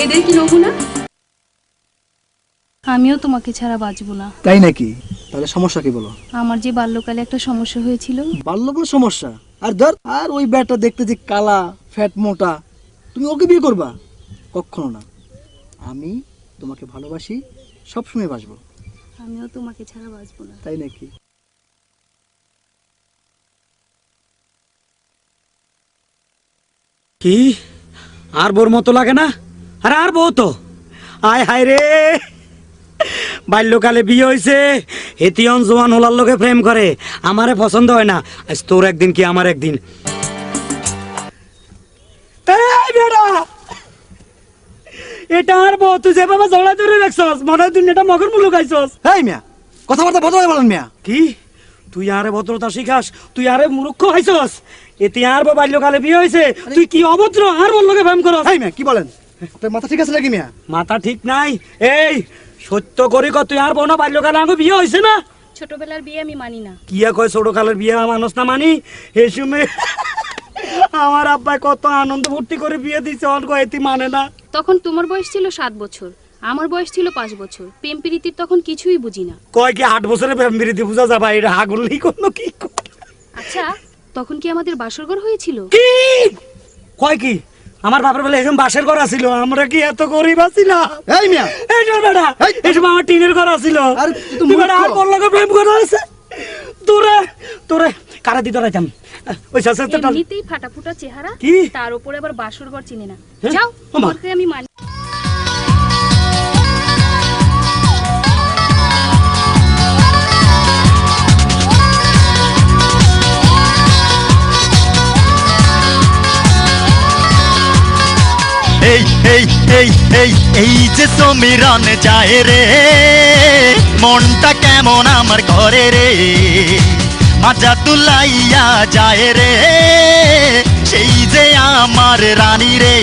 এদের কি নমুনা? আমিও তোমাকে ছাড়া বাঁচবো না। তাই নাকি? তাহলে সমস্যা কি বলো? আমার যে বাল্যকালে একটা সমস্যা হয়েছিল। বাল্যকালে সমস্যা? আর ধর, আর ওই ব্যাটা দেখতে যে কালা ফ্যাট মোটা, তুমি ওকে বিয়ে করবা? কখনো না। আমি তোমাকে ভালোবাসি, সবসময় বাসবো। আমিও তোমাকে ছাড়া বাঁচবো না। তাই নাকি? কি আর বোর মতো লাগে না? আরে আর বউ তো, আয় হায় রে, বাল্যকালে বিয়ে হয়েছে, এতিয়ন জোয়ান হোলার লোকে প্রেম করে, আমারে পছন্দ হয় না। আজ তোর একদিন কি আমার একদিন। এই বেটা, এটা আর বউ, তুই যেভাবে জড়াই ধরে রাখছস মনে হয় তুই এটা মগর মুলুক আইছস। এই মিয়া, কথাবার্তা বদলাই বলেন মিয়া। কি তুই আরে ভদ্রতা শিখাস? তুই আরে মূর্খ হইছস? এতে আর বউ বাল্যকালে বিয়ে হয়েছে, তুই কি অভদ্র আর ওর লোকে প্রেম করস? এই মিয়া, কি বলেন? আপনার মাথা ঠিক আছে নাকি মিয়া? মাথা ঠিক নাই। এই সত্য করি ক, তুই আর বোনা বাল্যকালে আগে বিয়ে হয়েছে না? ছোটবেলার বিয়ে আমি মানি না। কি কয় ছোটকালের বিয়ে মানুষ না মানি? এই সময় আমার আব্বাই কত আনন্দ ফুর্তি করে বিয়ে দিচ্ছে, অল্প এটি মানে না। তখন তোমার বয়স ছিল 7 বছর, আমার বয়স ছিল 5 বছর। প্রেম প্রীতির তখন কিছুই বুঝি না। কয় কি 8 বছরে প্রেম প্রীতি বুঝা যাবা? এটা হাগুলি কোনো কি আচ্ছা, তখন কি আমাদের বাসরঘর হয়েছিল? কি কয় কি? আমার বাপের বেলা এসব বাসের ঘর আছিল, আমরা কি এত গরিব আছিলাম? এই মিয়া, এই তোর বেটা, এসব আমার টিনের ঘর আছিল। আরে তুই তুই বেটা আর বল লাগে প্রেম করা হয়েছে? তোরে তোরে কারা দিতে রাইতাম ওই সাথে এমনিতেই ফাটাফুটা চেহারা, কি? তার উপরে আবার বাসরঘর চিনে না। হ্যাঁ? যাও, ওমা। তোমাকে আমি মানি। এই এই এই এই এই যে সমীরণ যায় রে, মনটা কেমন আমার ঘরে রে, মাজা তুলাইয়া যায় রে, সেই যে আমার রানী রে।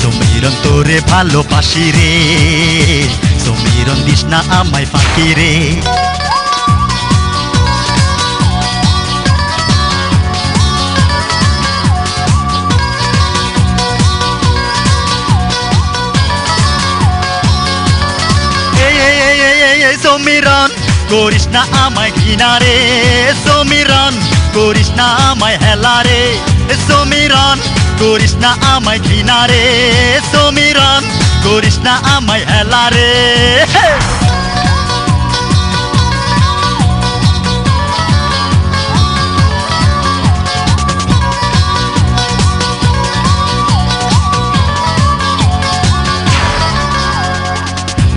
সমীরণ তোরে ভালোবাসি রে, সমীরণ দিস না আমায় ফাঁকি রে। সমীরণ করিস না আমায় ঘৃণা রে, সমীরণ করিস না আমায় হেলা রে, সমীরণ করিস না আমায় ঘৃণা রে, সমীরণ করিস না আমায় হেলা রে।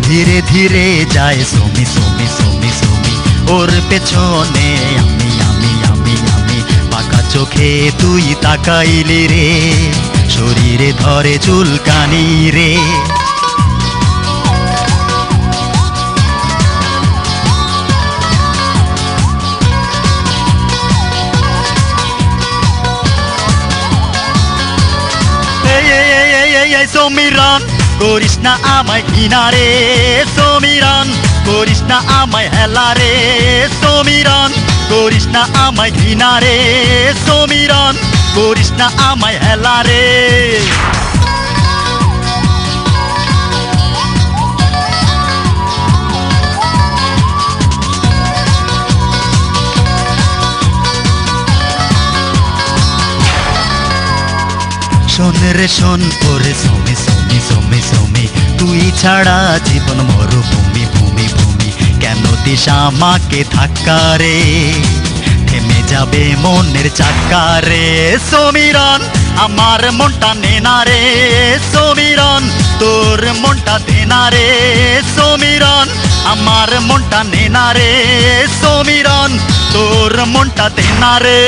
ধীরে ধীরে যায় সমি সমি সমি সমি, ওর পেছনে আমি আমি আমি আমি, পাকা চোখে তুই তাকাইলি রে, শরীরে ধরে চুলকানি রে। সমীরণ করিস না আমায় ঘৃণা রে, সমীরণ করিস না আমায় হেলা রে, সমীরণ করিস না আমায় ঘৃণা রে, সমীরণ করিস না আমায় হেলা রে। শোন রে শোন ওরে সমি সমি সমি সমি, তুই ছাড়া জীবন মরুভূমি ভূমি ভূমি, কেন দিস আমাকে ধাক্কা রে, থেমে যাবে মনের চাক্কা রে। সমীরণ আমার মনটা নেনা রে, সমীরণ তোর মনটা দেনা রে, সমীরণ আমার মনটা নেনা রে, সমীরণ তোর মনটা দেনা রে।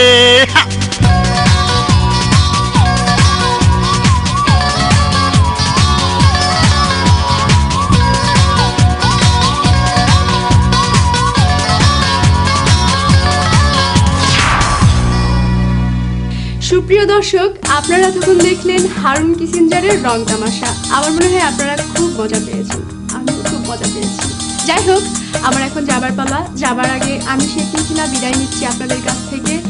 সুপ্রিয় দর্শক, আপনারা তখন দেখলেন হারুন কিসিঞ্জারের রং তামাশা। আমার মনে হয় আপনারা খুব মজা পেয়েছেন, আমিও খুব মজা পেয়েছি। যাই হোক, আমার এখন যাবার পালা। যাবার আগে আমি শেখ মিথিলা বিদায় নিচ্ছি আপনাদের কাছ থেকে।